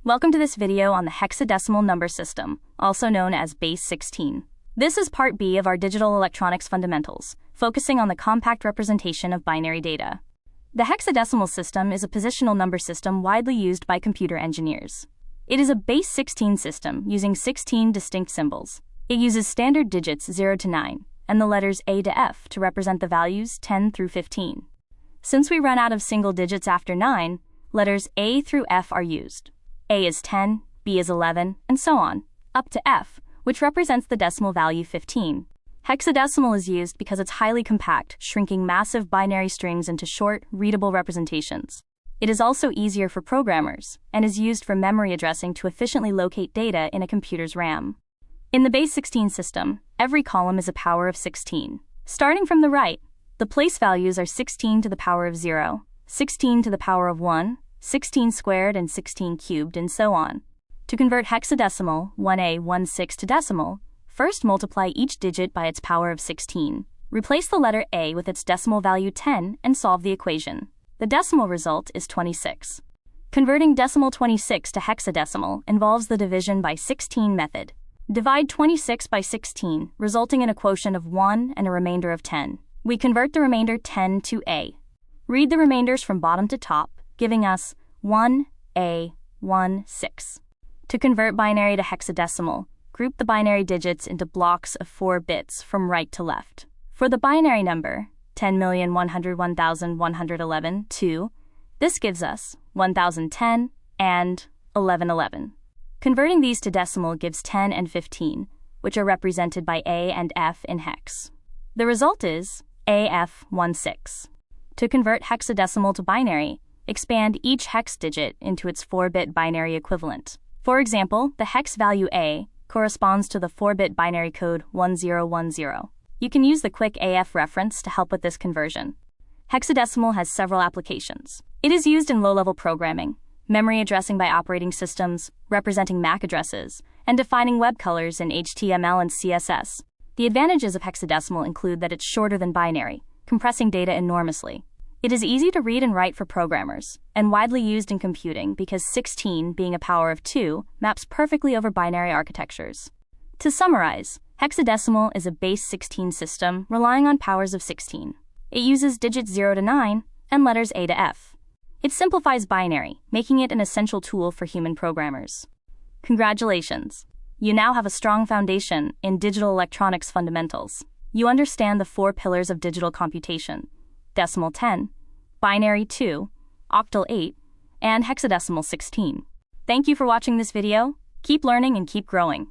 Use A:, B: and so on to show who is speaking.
A: Welcome to this video on the hexadecimal number system, also known as base 16. This is part B of our digital electronics fundamentals, focusing on the compact representation of binary data. The hexadecimal system is a positional number system widely used by computer engineers. It is a base 16 system using 16 distinct symbols. It uses standard digits 0 to 9 and the letters A to F to represent the values 10 through 15. Since we run out of single digits after 9, letters A through F are used. A is 10, B is 11, and so on, up to F, which represents the decimal value 15. Hexadecimal is used because it's highly compact, shrinking massive binary strings into short, readable representations. It is also easier for programmers, and is used for memory addressing to efficiently locate data in a computer's RAM. In the base 16 system, every column is a power of 16. Starting from the right, the place values are 16 to the power of 0, 16 to the power of 1, 16 squared and 16 cubed, and so on. To convert hexadecimal 1A16 to decimal, first multiply each digit by its power of 16. Replace the letter A with its decimal value 10 and solve the equation. The decimal result is 26. Converting decimal 26 to hexadecimal involves the division by 16 method. Divide 26 by 16, resulting in a quotient of 1 and a remainder of 10. We convert the remainder 10 to A. Read the remainders from bottom to top, giving us 1A16. To convert binary to hexadecimal, group the binary digits into blocks of 4 bits from right to left. For the binary number 10,101,111, 2, this gives us 1,010 and 1111. Converting these to decimal gives 10 and 15, which are represented by A and F in hex. The result is AF16. To convert hexadecimal to binary, expand each hex digit into its 4-bit binary equivalent. For example, the hex value A corresponds to the 4-bit binary code 1010. You can use the quick AF reference to help with this conversion. Hexadecimal has several applications. It is used in low-level programming, memory addressing by operating systems, representing MAC addresses, and defining web colors in HTML and CSS. The advantages of hexadecimal include that it's shorter than binary, compressing data enormously. It is easy to read and write for programmers, and widely used in computing because 16, being a power of 2, maps perfectly over binary architectures. To summarize, hexadecimal is a base 16 system relying on powers of 16. It uses digits 0 to 9 and letters A to F. It simplifies binary, making it an essential tool for human programmers. Congratulations! You now have a strong foundation in digital electronics fundamentals. You understand the 4 pillars of digital computation: decimal 10, binary 2, octal 8, and hexadecimal 16. Thank you for watching this video. Keep learning and keep growing.